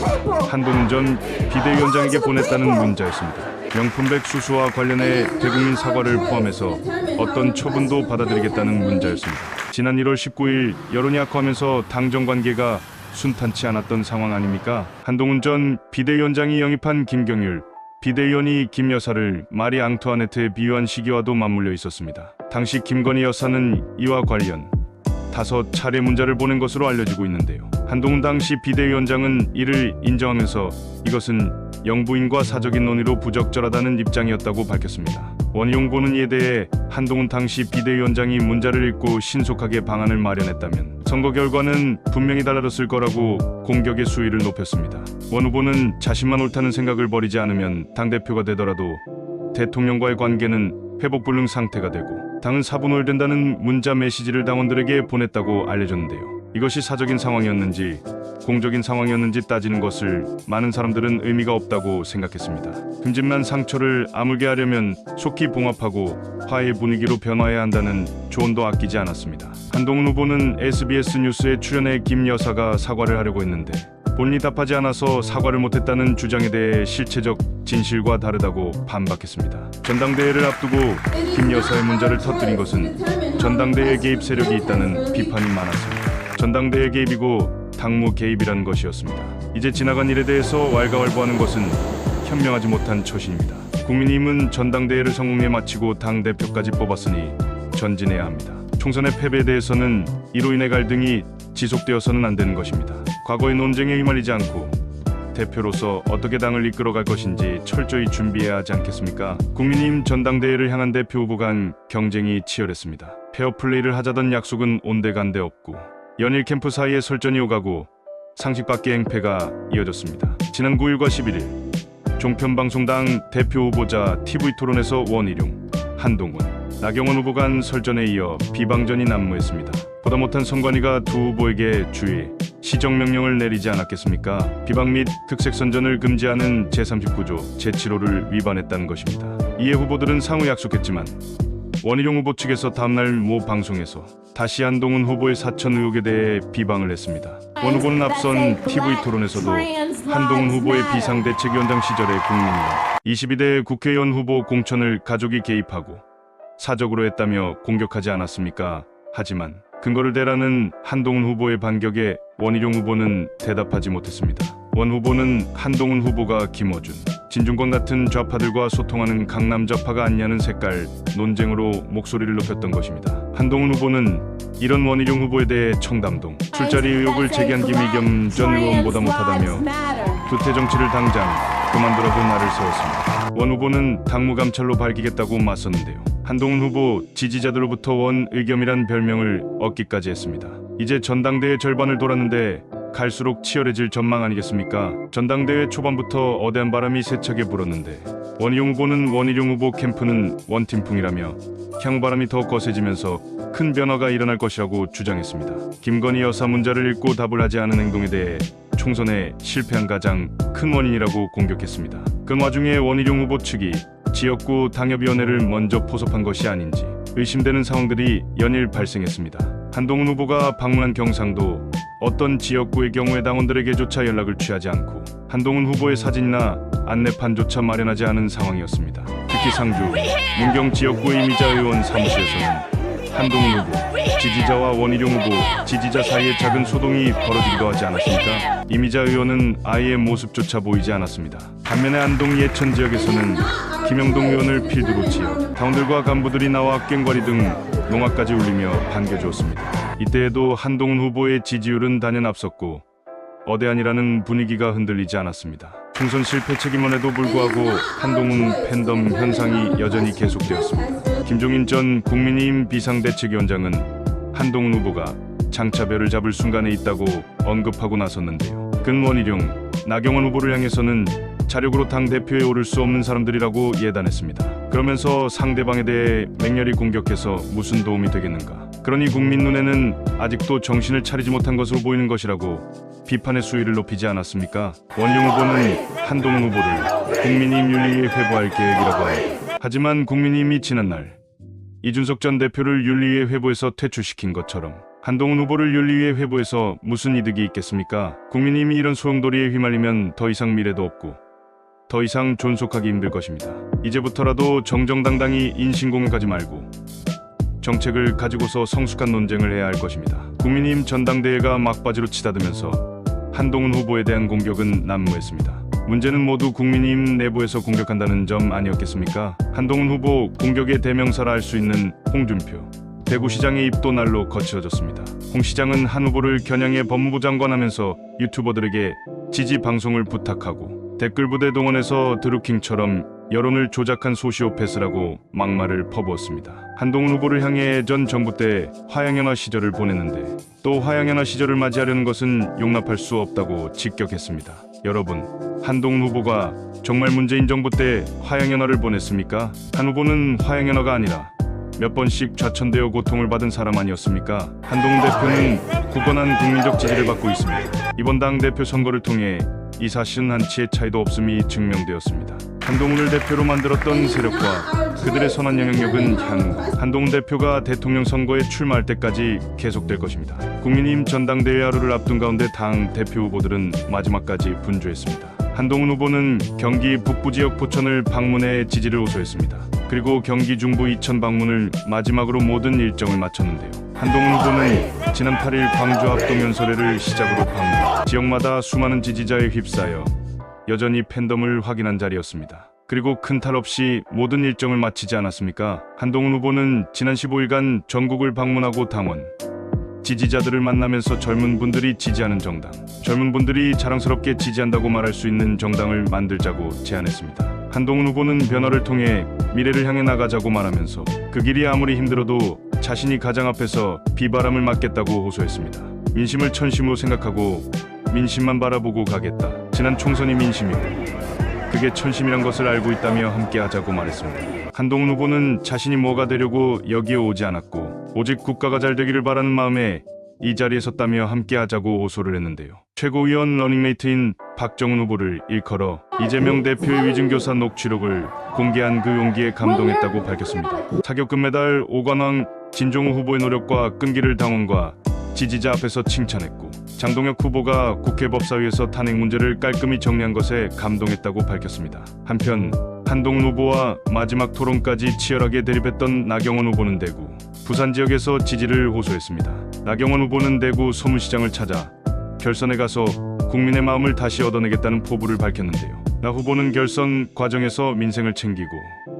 한동훈 전 비대위원장에게 보냈다는 문자였습니다. 명품백 수수와 관련해 대국민 사과를 포함해서 어떤 처분도 받아들이겠다는 문자였습니다. 지난 1월 19일 여론이 악화하면서 당정 관계가 순탄치 않았던 상황 아닙니까? 한동훈 전 비대위원장이 영입한 김경률 비대위원이 김 여사를 마리 앙투아네트에 비유한 시기와도 맞물려 있었습니다. 당시 김건희 여사는 이와 관련 5차례 문자를 보낸 것으로 알려지고 있는데요. 한동훈 당시 비대위원장은 이를 인정하면서 이것은 영부인과 사적인 논의로 부적절하다는 입장이었다고 밝혔습니다. 원희룡 후보는 이에 대해 한동훈 당시 비대위원장이 문자를 읽고 신속하게 방안을 마련했다면 선거 결과는 분명히 달라졌을 거라고 공격의 수위를 높였습니다. 원 후보는 자신만 옳다는 생각을 버리지 않으면 당대표가 되더라도 대통령과의 관계는 회복불능 상태가 되고 당은 사분할된다는 문자 메시지를 당원들에게 보냈다고 알려졌는데요. 이것이 사적인 상황이었는지 공적인 상황이었는지 따지는 것을 많은 사람들은 의미가 없다고 생각했습니다. 흠집난 상처를 아물게 하려면 속히 봉합하고 화해의 분위기로 변화해야 한다는 조언도 아끼지 않았습니다. 한동훈 후보는 SBS 뉴스에 출연해 김 여사가 사과를 하려고 했는데 본인이 답하지 않아서 사과를 못했다는 주장에 대해 실체적 진실과 다르다고 반박했습니다. 전당대회를 앞두고 김 여사의 문자를 터뜨린 것은 전당대회 개입 세력이 있다는 비판이 많았습니다. 전당대회 개입이고 당무 개입이라는 것이었습니다. 이제 지나간 일에 대해서 왈가왈부하는 것은 현명하지 못한 처신입니다. 국민의힘은 전당대회를 성공에 마치고 당대표까지 뽑았으니 전진해야 합니다. 총선의 패배에 대해서는 이로 인해 갈등이 지속되어서는 안 되는 것입니다. 과거의 논쟁에 휘말리지 않고 대표로서 어떻게 당을 이끌어갈 것인지 철저히 준비해야 하지 않겠습니까? 국민의힘 전당대회를 향한 대표 후보 간 경쟁이 치열했습니다. 페어플레이를 하자던 약속은 온데간데 없고 연일 캠프 사이에 설전이 오가고 상식밖의 행패가 이어졌습니다. 지난 9일과 11일 종편방송당 대표 후보자 TV토론에서 원희룡, 한동훈, 나경원 후보 간 설전에 이어 비방전이 난무했습니다. 보다 못한 선관위가 두 후보에게 주의, 시정명령을 내리지 않았겠습니까? 비방 및 특색선전을 금지하는 제39조, 제7호를 위반했다는 것입니다. 이에 후보들은 상호 약속했지만 원희룡 후보 측에서 다음날 모 방송에서 다시 한동훈 후보의 사천 의혹에 대해 비방을 했습니다. 원 후보는 앞선 TV토론에서도 한동훈 후보의 비상대책위원장 시절의 국민의힘 22대 국회의원 후보 공천을 가족이 개입하고 사적으로 했다며 공격하지 않았습니까? 하지만 근거를 대라는 한동훈 후보의 반격에 원희룡 후보는 대답하지 못했습니다. 원 후보는 한동훈 후보가 김어준, 진중권 같은 좌파들과 소통하는 강남 좌파가 아니냐는 색깔 논쟁으로 목소리를 높였던 것입니다. 한동훈 후보는 이런 원희룡 후보에 대해 청담동 술자리 의혹을 제기한 김의겸 전 의원보다 못하다며 두태 정치를 당장 그만두라고 날을 세웠습니다. 원 후보는 당무 감찰로 밝히겠다고 맞섰는데요. 한동훈 후보 지지자들로부터 원 의겸이란 별명을 얻기까지 했습니다. 이제 전당대회 절반을 돌았는데 갈수록 치열해질 전망 아니겠습니까? 전당대회 초반부터 어대한 바람이 세차게 불었는데 원희룡 후보는 원희룡 후보 캠프는 원팀풍이라며 향바람이 더 거세지면서 큰 변화가 일어날 것이라고 주장했습니다. 김건희 여사 문자를 읽고 답을 하지 않은 행동에 대해 총선에 실패한 가장 큰 원인이라고 공격했습니다. 그 와중에 원희룡 후보 측이 지역구 당협위원회를 먼저 포섭한 것이 아닌지 의심되는 상황들이 연일 발생했습니다. 한동훈 후보가 방문한 경상도 어떤 지역구의 경우에 당원들에게조차 연락을 취하지 않고 한동훈 후보의 사진이나 안내판조차 마련하지 않은 상황이었습니다. 특히 상주, 문경 지역구의 이미자 의원 사무실에서는 한동훈 후보 지지자와 원희룡 후보 지지자 사이에 작은 소동이 벌어지기도 하지 않았습니까? 이미자 의원은 아이의 모습조차 보이지 않았습니다. 반면에 안동 예천 지역에서는 김영동 의원을 필두로 지어 당원들과 간부들이 나와 꽹과리 등 농악까지 울리며 반겨주었습니다. 이때에도 한동훈 후보의 지지율은 단연 앞섰고 어대안이라는 분위기가 흔들리지 않았습니다. 총선 실패 책임원에도 불구하고 한동훈 팬덤 현상이 여전히 계속되었습니다. 김종인 전 국민의힘 비상대책위원장은 한동훈 후보가 장차별을 잡을 순간에 있다고 언급하고 나섰는데요. 근원희룡, 나경원 후보를 향해서는 자력으로 당대표에 오를 수 없는 사람들이라고 예단했습니다. 그러면서 상대방에 대해 맹렬히 공격해서 무슨 도움이 되겠는가. 그러니 국민 눈에는 아직도 정신을 차리지 못한 것으로 보이는 것이라고 비판의 수위를 높이지 않았습니까? 원희룡 후보는 한동훈 후보를 국민의힘 윤리위에 회부할 계획이라고 합니다. 하지만 국민의힘이 지난날 이준석 전 대표를 윤리위에 회부해서 퇴출시킨 것처럼 한동훈 후보를 윤리위에 회부해서 무슨 이득이 있겠습니까? 국민의힘이 이런 소용돌이에 휘말리면 더 이상 미래도 없고 더 이상 존속하기 힘들 것입니다. 이제부터라도 정정당당히 인신공격하지 말고 정책을 가지고서 성숙한 논쟁을 해야 할 것입니다. 국민의힘 전당대회가 막바지로 치닫으면서 한동훈 후보에 대한 공격은 난무했습니다. 문제는 모두 국민의힘 내부에서 공격한다는 점 아니었겠습니까? 한동훈 후보 공격의 대명사라 할 수 있는 홍준표 대구시장의 입도 날로 거칠어졌습니다. 홍 시장은 한 후보를 겨냥해 법무부 장관하면서 유튜버들에게 지지 방송을 부탁하고 댓글 부대 동원해서 드루킹처럼 여론을 조작한 소시오패스라고 막말을 퍼부었습니다. 한동훈 후보를 향해 전 정부 때 화양연화 시절을 보냈는데 또 화양연화 시절을 맞이하려는 것은 용납할 수 없다고 직격했습니다. 여러분, 한동훈 후보가 정말 문재인 정부 때 화양연화를 보냈습니까? 한 후보는 화양연화가 아니라 몇 번씩 좌천되어 고통을 받은 사람 아니었습니까? 한동훈 대표는 굳건한 국민적 지지를 받고 있습니다. 이번 당대표 선거를 통해 이 사실은 한치의 차이도 없음이 증명되었습니다. 한동훈을 대표로 만들었던 세력과 그들의 선한 영향력은 향후 한동훈 대표가 대통령 선거에 출마할 때까지 계속될 것입니다. 국민의힘 전당대회 하루를 앞둔 가운데 당 대표 후보들은 마지막까지 분주했습니다. 한동훈 후보는 경기 북부 지역 포천을 방문해 지지를 호소했습니다. 그리고 경기 중부 이천 방문을 마지막으로 모든 일정을 마쳤는데요. 한동훈 후보는 지난 8일 광주 합동 연설회를 시작으로 방문, 지역마다 수많은 지지자에 휩싸여 여전히 팬덤을 확인한 자리였습니다. 그리고 큰 탈 없이 모든 일정을 마치지 않았습니까? 한동훈 후보는 지난 15일간 전국을 방문하고 당원, 지지자들을 만나면서 젊은 분들이 지지하는 정당, 젊은 분들이 자랑스럽게 지지한다고 말할 수 있는 정당을 만들자고 제안했습니다. 한동훈 후보는 변화를 통해 미래를 향해 나가자고 말하면서 그 길이 아무리 힘들어도 자신이 가장 앞에서 비바람을 맞겠다고 호소했습니다. 민심을 천심으로 생각하고 민심만 바라보고 가겠다. 지난 총선이 민심이고 그게 천심이란 것을 알고 있다며 함께하자고 말했습니다. 한동훈 후보는 자신이 뭐가 되려고 여기에 오지 않았고 오직 국가가 잘 되기를 바라는 마음에 이 자리에 섰다며 함께하자고 호소를 했는데요. 최고위원 러닝메이트인 박정훈 후보를 일컬어 이재명 대표의 위증교사 녹취록을 공개한 그 용기에 감동했다고 밝혔습니다. 타격 금메달 오관왕 진종우 후보의 노력과 끈기를 당원과 지지자 앞에서 칭찬했고 장동혁 후보가 국회 법사위에서 탄핵 문제를 깔끔히 정리한 것에 감동했다고 밝혔습니다. 한편 한동훈 후보와 마지막 토론까지 치열하게 대립했던 나경원 후보는 대구, 부산 지역에서 지지를 호소했습니다. 나경원 후보는 대구 서문시장을 찾아 결선에 가서 국민의 마음을 다시 얻어내겠다는 포부를 밝혔는데요. 나 후보는 결선 과정에서 민생을 챙기고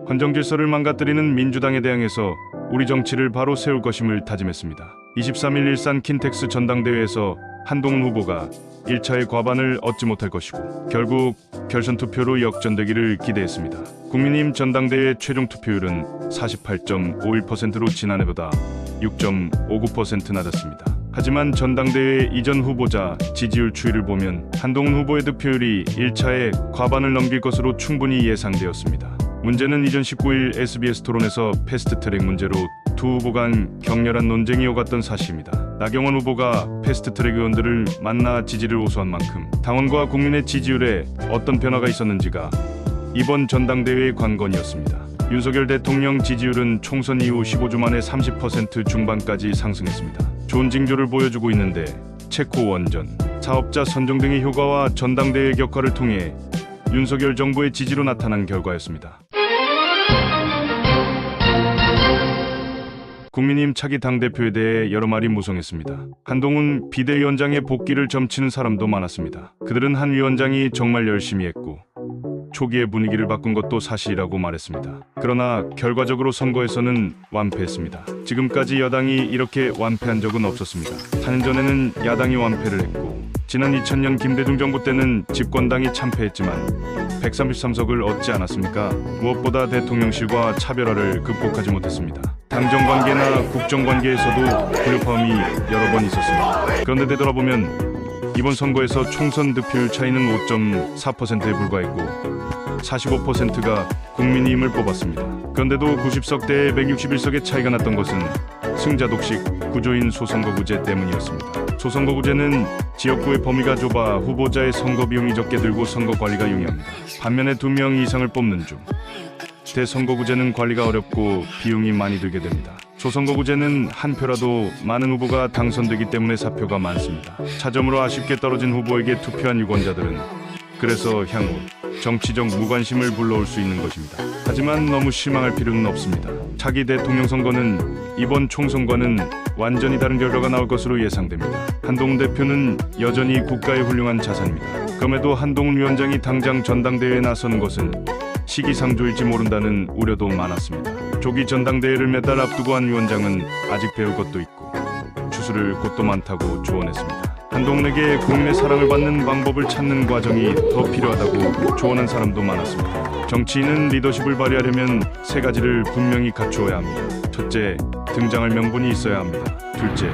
헌정 질서를 망가뜨리는 민주당에 대항해서 우리 정치를 바로 세울 것임을 다짐했습니다. 23일 일산 킨텍스 전당대회에서 한동훈 후보가 1차의 과반을 얻지 못할 것이고 결국 결선 투표로 역전되기를 기대했습니다. 국민의힘 전당대회 최종 투표율은 48.51%로 지난해보다 6.59% 낮았습니다. 하지만 전당대회 이전 후보자 지지율 추이를 보면 한동훈 후보의 득표율이 1차에 과반을 넘길 것으로 충분히 예상되었습니다. 문제는 이전 19일 SBS 토론에서 패스트트랙 문제로 두 후보 간 격렬한 논쟁이 오갔던 사실입니다. 나경원 후보가 패스트트랙 의원들을 만나 지지를 호소한 만큼 당원과 국민의 지지율에 어떤 변화가 있었는지가 이번 전당대회의 관건이었습니다. 윤석열 대통령 지지율은 총선 이후 15주 만에 30% 중반까지 상승했습니다. 좋은 징조를 보여주고 있는데 체코 원전, 사업자 선정 등의 효과와 전당대회 격화를 통해 윤석열 정부의 지지로 나타난 결과였습니다. 국민의힘 차기 당대표에 대해 여러 말이 무성했습니다. 한동훈 비대위원장의 복귀를 점치는 사람도 많았습니다. 그들은 한 위원장이 정말 열심히 했고 초기의 분위기를 바꾼 것도 사실이라고 말했습니다. 그러나 결과적으로 선거에서는 완패했습니다. 지금까지 여당이 이렇게 완패한 적은 없었습니다. 4년 전에는 야당이 완패를 했고 지난 2000년 김대중 정부 때는 집권당이 참패했지만 133석을 얻지 않았습니까? 무엇보다 대통령실과 차별화를 극복하지 못했습니다. 당정관계나 국정관계에서도 불협화음이 여러 번 있었습니다. 그런데 되돌아보면 이번 선거에서 총선 득표율 차이는 5.4%에 불과했고 45%가 국민의힘을 뽑았습니다. 그런데도 90석대에 161석의 차이가 났던 것은 승자 독식 구조인 소선거구제 때문이었습니다. 소선거구제는 지역구의 범위가 좁아 후보자의 선거 비용이 적게 들고 선거 관리가 용이합니다. 반면에 2명 이상을 뽑는 중 대선거구제는 관리가 어렵고 비용이 많이 들게 됩니다. 소선거구제는 한 표라도 많은 후보가 당선되기 때문에 사표가 많습니다. 차점으로 아쉽게 떨어진 후보에게 투표한 유권자들은 그래서 향후 정치적 무관심을 불러올 수 있는 것입니다. 하지만 너무 실망할 필요는 없습니다. 차기 대통령 선거는 이번 총선과는 완전히 다른 결과가 나올 것으로 예상됩니다. 한동훈 대표는 여전히 국가의 훌륭한 자산입니다. 그럼에도 한동훈 위원장이 당장 전당대회에 나서는 것은 시기상조일지 모른다는 우려도 많았습니다. 조기 전당대회를 몇 달 앞두고 한 위원장은 아직 배울 것도 있고 추스를 곳도 많다고 조언했습니다. 한동훈에게 국민의 사랑을 받는 방법을 찾는 과정이 더 필요하다고 조언한 사람도 많았습니다. 정치인은 리더십을 발휘하려면 세 가지를 분명히 갖추어야 합니다. 첫째, 등장할 명분이 있어야 합니다. 둘째,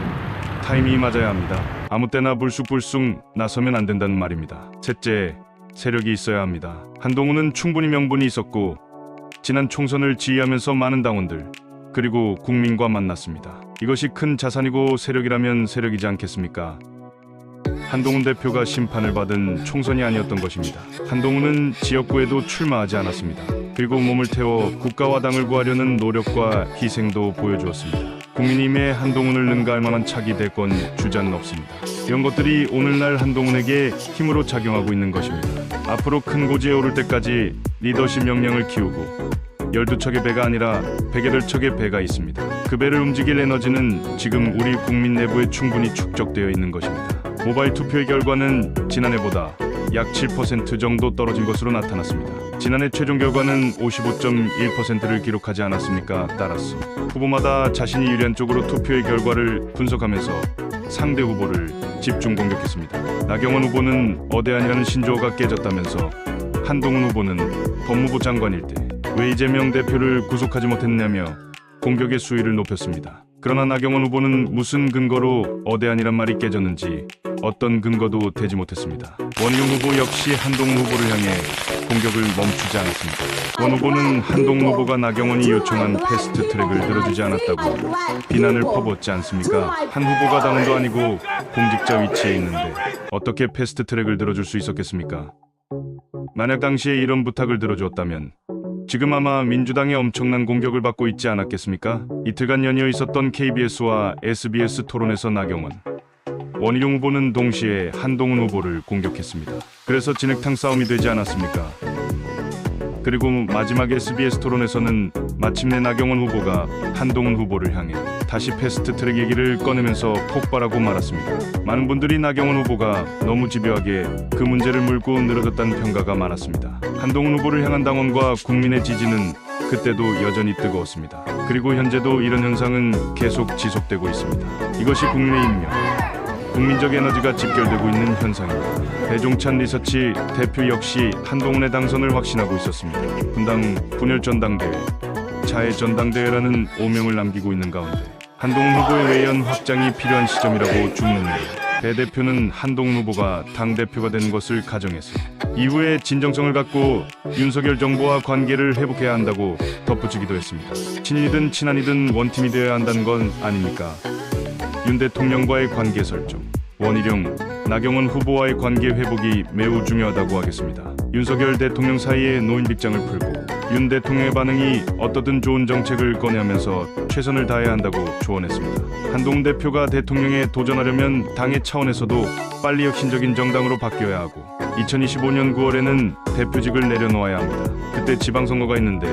타이밍이 맞아야 합니다. 아무 때나 불쑥불쑥 나서면 안 된다는 말입니다. 셋째, 세력이 있어야 합니다. 한동훈은 충분히 명분이 있었고 지난 총선을 지휘하면서 많은 당원들 그리고 국민과 만났습니다. 이것이 큰 자산이고 세력이라면 세력이지 않겠습니까? 한동훈 대표가 심판을 받은 총선이 아니었던 것입니다. 한동훈은 지역구에도 출마하지 않았습니다. 그리고 몸을 태워 국가와 당을 구하려는 노력과 희생도 보여주었습니다. 국민의힘의 한동훈을 능가할 만한 차기 대권 주자는 없습니다. 이런 것들이 오늘날 한동훈에게 힘으로 작용하고 있는 것입니다. 앞으로 큰 고지에 오를 때까지 리더십 역량을 키우고 12척의 배가 아니라 108척의 배가 있습니다. 그 배를 움직일 에너지는 지금 우리 국민 내부에 충분히 축적되어 있는 것입니다. 모바일 투표의 결과는 지난해보다 약 7% 정도 떨어진 것으로 나타났습니다. 지난해 최종 결과는 55.1%를 기록하지 않았습니까? 따라서 후보마다 자신이 유리한 쪽으로 투표의 결과를 분석하면서 상대 후보를 집중 공격했습니다. 나경원 후보는 어대안이라는 신조어가 깨졌다면서 한동훈 후보는 법무부 장관일 때 왜 이재명 대표를 구속하지 못했냐며 공격의 수위를 높였습니다. 그러나 나경원 후보는 무슨 근거로 어대안이란 말이 깨졌는지 어떤 근거도 대지 못했습니다. 원희룡 후보 역시 한동훈 후보를 향해 공격을 멈추지 않았습니다. 원 후보는 한동훈 후보가 나경원이 요청한 패스트트랙을 들어주지 않았다고 비난을 퍼붓지 않습니까? 한 후보가 당원도 아니고 공직자 위치에 있는데 어떻게 패스트트랙을 들어줄 수 있었겠습니까? 만약 당시에 이런 부탁을 들어주었다면 지금 아마 민주당의 엄청난 공격을 받고 있지 않았겠습니까? 이틀간 연이어 있었던 KBS와 SBS 토론에서 나경원, 원희룡 후보는 동시에 한동훈 후보를 공격했습니다. 그래서 진흙탕 싸움이 되지 않았습니까? 그리고 마지막 SBS 토론에서는 마침내 나경원 후보가 한동훈 후보를 향해 다시 패스트트랙 얘기를 꺼내면서 폭발하고 말았습니다. 많은 분들이 나경원 후보가 너무 집요하게 그 문제를 물고 늘어졌다는 평가가 많았습니다. 한동훈 후보를 향한 당원과 국민의 지지는 그때도 여전히 뜨거웠습니다. 그리고 현재도 이런 현상은 계속 지속되고 있습니다. 이것이 국민의힘력, 국민적 에너지가 집결되고 있는 현상입니다. 배종찬 리서치 대표 역시 한동훈의 당선을 확신하고 있었습니다. 분당 분열 전당대회, 자해 전당대회라는 오명을 남기고 있는 가운데 한동훈 후보의 외연 확장이 필요한 시점이라고 주문합니다. 배 대표는 한동훈 후보가 당대표가 된 것을 가정해서 이후에 진정성을 갖고 윤석열 정부와 관계를 회복해야 한다고 덧붙이기도 했습니다. 친이든 친한이든 원팀이 되어야 한다는 건 아닙니까? 윤 대통령과의 관계 설정, 원희룡, 나경원 후보와의 관계 회복이 매우 중요하다고 하겠습니다. 윤석열 대통령 사이에 노인 빅장을 풀고 윤 대통령의 반응이 어떻든 좋은 정책을 꺼내면서 최선을 다해야 한다고 조언했습니다. 한동훈 대표가 대통령에 도전하려면 당의 차원에서도 빨리 혁신적인 정당으로 바뀌어야 하고 2025년 9월에는 대표직을 내려놓아야 합니다. 그때 지방선거가 있는데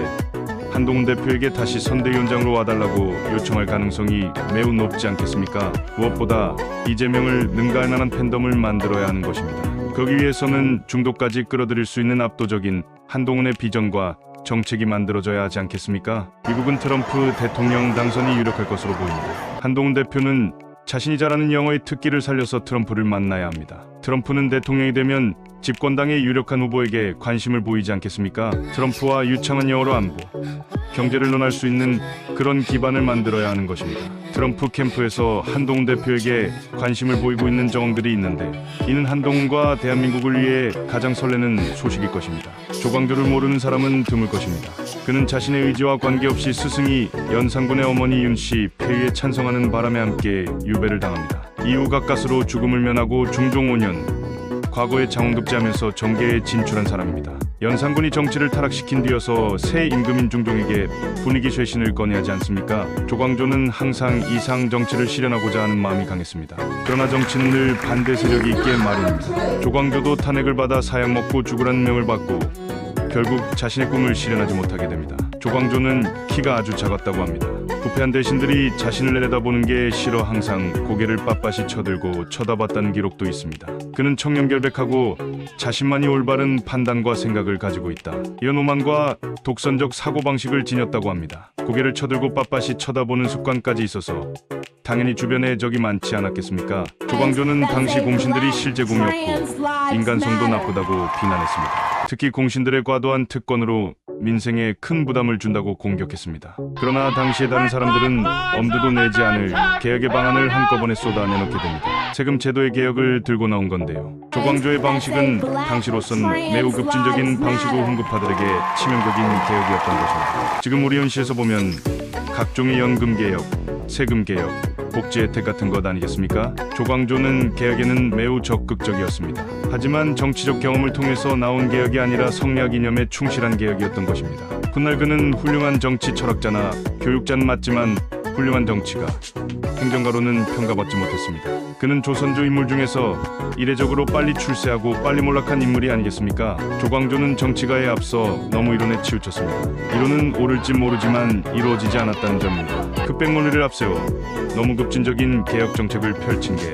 한동훈 대표에게 다시 선대위원장으로 와달라고 요청할 가능성이 매우 높지 않겠습니까? 무엇보다 이재명을 능가할 만한 팬덤을 만들어야 하는 것입니다. 거기 위해서는 중도까지 끌어들일 수 있는 압도적인 한동훈의 비전과 정책이 만들어져야 하지 않겠습니까? 미국은 트럼프 대통령 당선이 유력할 것으로 보입니다. 한동훈 대표는 자신이 잘하는 영어의 특기를 살려서 트럼프를 만나야 합니다. 트럼프는 대통령이 되면 집권당의 유력한 후보에게 관심을 보이지 않겠습니까? 트럼프와 유창한 영어로 안보, 경제를 논할 수 있는 그런 기반을 만들어야 하는 것입니다. 트럼프 캠프에서 한동훈 대표에게 관심을 보이고 있는 정황들이 있는데 이는 한동훈과 대한민국을 위해 가장 설레는 소식일 것입니다. 조광조를 모르는 사람은 드물 것입니다. 그는 자신의 의지와 관계없이 스승이 연산군의 어머니 윤씨 폐위에 찬성하는 바람에 함께 유배를 당합니다. 이후 가까스로 죽음을 면하고 중종 5년 과거에 장원급제하면서 정계에 진출한 사람입니다. 연산군이 정치를 타락시킨 뒤여서 새 임금인 중종에게 분위기 쇄신을 건의하지 않습니까? 조광조는 항상 이상 정치를 실현하고자 하는 마음이 강했습니다. 그러나 정치는 늘 반대 세력이 있기에 마련입니다. 조광조도 탄핵을 받아 사형 먹고 죽으라는 명을 받고 결국 자신의 꿈을 실현하지 못하게 됩니다. 조광조는 키가 아주 작았다고 합니다. 부패한 대신들이 자신을 내려다보는 게 싫어 항상 고개를 빳빳이 쳐들고 쳐다봤다는 기록도 있습니다. 그는 청렴결백하고 자신만이 올바른 판단과 생각을 가지고 있다. 이런 오만과 독선적 사고방식을 지녔다고 합니다. 고개를 쳐들고 빳빳이 쳐다보는 습관까지 있어서 당연히 주변에 적이 많지 않았겠습니까? 조광조는 당시 공신들이 실제공이었고 인간성도 나쁘다고 비난했습니다. 특히 공신들의 과도한 특권으로 민생에 큰 부담을 준다고 공격했습니다. 그러나 당시의 다른 사람들은 엄두도 내지 않을 개혁의 방안을 한꺼번에 쏟아내놓게 됩니다. 세금 제도의 개혁을 들고 나온 건데요. 조광조의 방식은 당시로선 매우 급진적인 방식으로 hun급파들에게 치명적인 개혁이었던 것입니다. 지금 우리 현실에서 보면 각종의 연금 개혁, 세금 개혁, 복지 혜택 같은 것 아니겠습니까? 조광조는 개혁에는 매우 적극적이었습니다. 하지만 정치적 경험을 통해서 나온 개혁이 아니라 성리학 이념에 충실한 개혁이었던 것입니다. 훗날 그는 훌륭한 정치 철학자나 교육자는 맞지만 훌륭한 정치가, 행정가로는 평가받지 못했습니다. 그는 조선조 인물 중에서 이례적으로 빨리 출세하고 빨리 몰락한 인물이 아니겠습니까? 조광조는 정치가에 앞서 너무 이론에 치우쳤습니다. 이론은 옳을지 모르지만 이루어지지 않았다는 점입니다. 흑백논리를 앞세워 너무 급진적인 개혁 정책을 펼친 게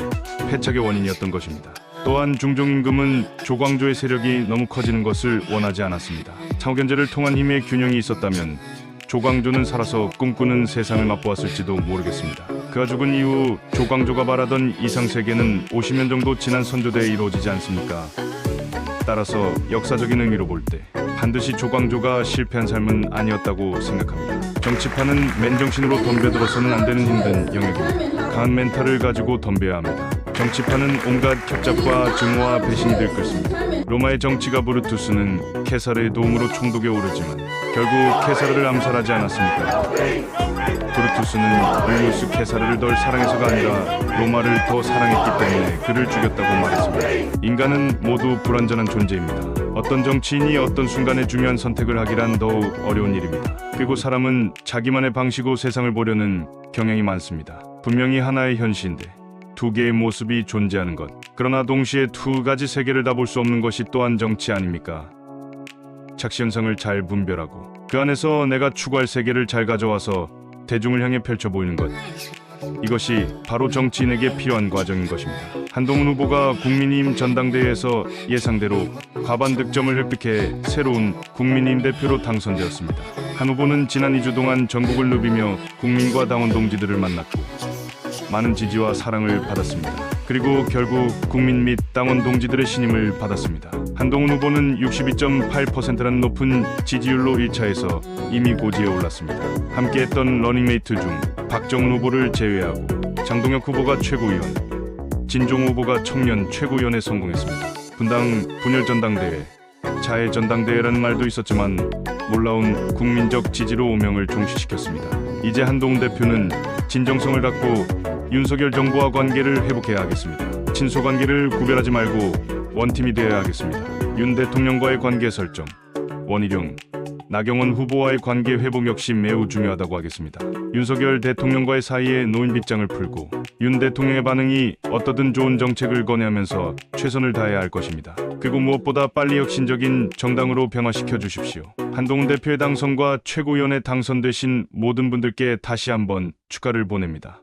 패착의 원인이었던 것입니다. 또한 중종임금은 조광조의 세력이 너무 커지는 것을 원하지 않았습니다. 창호견제를 통한 힘의 균형이 있었다면 조광조는 살아서 꿈꾸는 세상을 맛보았을지도 모르겠습니다. 그가 죽은 이후 조광조가 바라던 이상세계는 50년 정도 지난 선조대에 이루어지지 않습니까? 따라서 역사적인 의미로 볼 때 반드시 조광조가 실패한 삶은 아니었다고 생각합니다. 정치판은 맨정신으로 덤벼들어서는 안 되는 힘든 영역입니다. 강한 멘탈을 가지고 덤벼야 합니다. 정치판은 온갖 협잡과 증오와 배신이 들끓습니다. 로마의 정치가 브루투스는 케사르의 도움으로 총독에 오르지만 결국 케사르를 암살하지 않았습니까? 브루투스는 율리우스 케사르를 덜 사랑해서가 아니라 로마를 더 사랑했기 때문에 그를 죽였다고 말했습니다. 인간은 모두 불완전한 존재입니다. 어떤 정치인이 어떤 순간에 중요한 선택을 하기란 더욱 어려운 일입니다. 그리고 사람은 자기만의 방식으로 세상을 보려는 경향이 많습니다. 분명히 하나의 현실인데 두 개의 모습이 존재하는 것. 그러나 동시에 두 가지 세계를 다 볼 수 없는 것이 또한 정치 아닙니까? 착시현상을 잘 분별하고 그 안에서 내가 추구할 세계를 잘 가져와서 대중을 향해 펼쳐 보이는 것. 이것이 바로 정치인에게 필요한 과정인 것입니다. 한동훈 후보가 국민의힘 전당대회에서 예상대로 과반 득점을 획득해 새로운 국민의힘 대표로 당선되었습니다. 한 후보는 지난 2주 동안 전국을 누비며 국민과 당원 동지들을 만났고 많은 지지와 사랑을 받았습니다. 그리고 결국 국민 및 당원 동지들의 신임을 받았습니다. 한동훈 후보는 62.8%라는 높은 지지율로 1차에서 이미 고지에 올랐습니다. 함께했던 러닝메이트 중 박정훈 후보를 제외하고 장동혁 후보가 최고위원, 진종 후보가 청년 최고위원에 성공했습니다. 분당 분열전당대회, 자해전당대회라는 말도 있었지만 놀라운 국민적 지지로 오명을 종식시켰습니다. 이제 한동훈 대표는 진정성을 갖고 윤석열 정부와 관계를 회복해야 하겠습니다. 친소관계를 구별하지 말고 원팀이 되어야 하겠습니다. 윤 대통령과의 관계 설정, 원희룡, 나경원 후보와의 관계 회복 역시 매우 중요하다고 하겠습니다. 윤석열 대통령과의 사이에 놓인 빗장을 풀고 윤 대통령의 반응이 어떠든 좋은 정책을 건의하면서 최선을 다해야 할 것입니다. 그리고 무엇보다 빨리 혁신적인 정당으로 변화시켜 주십시오. 한동훈 대표의 당선과 최고위원에 당선되신 모든 분들께 다시 한번 축하를 보냅니다.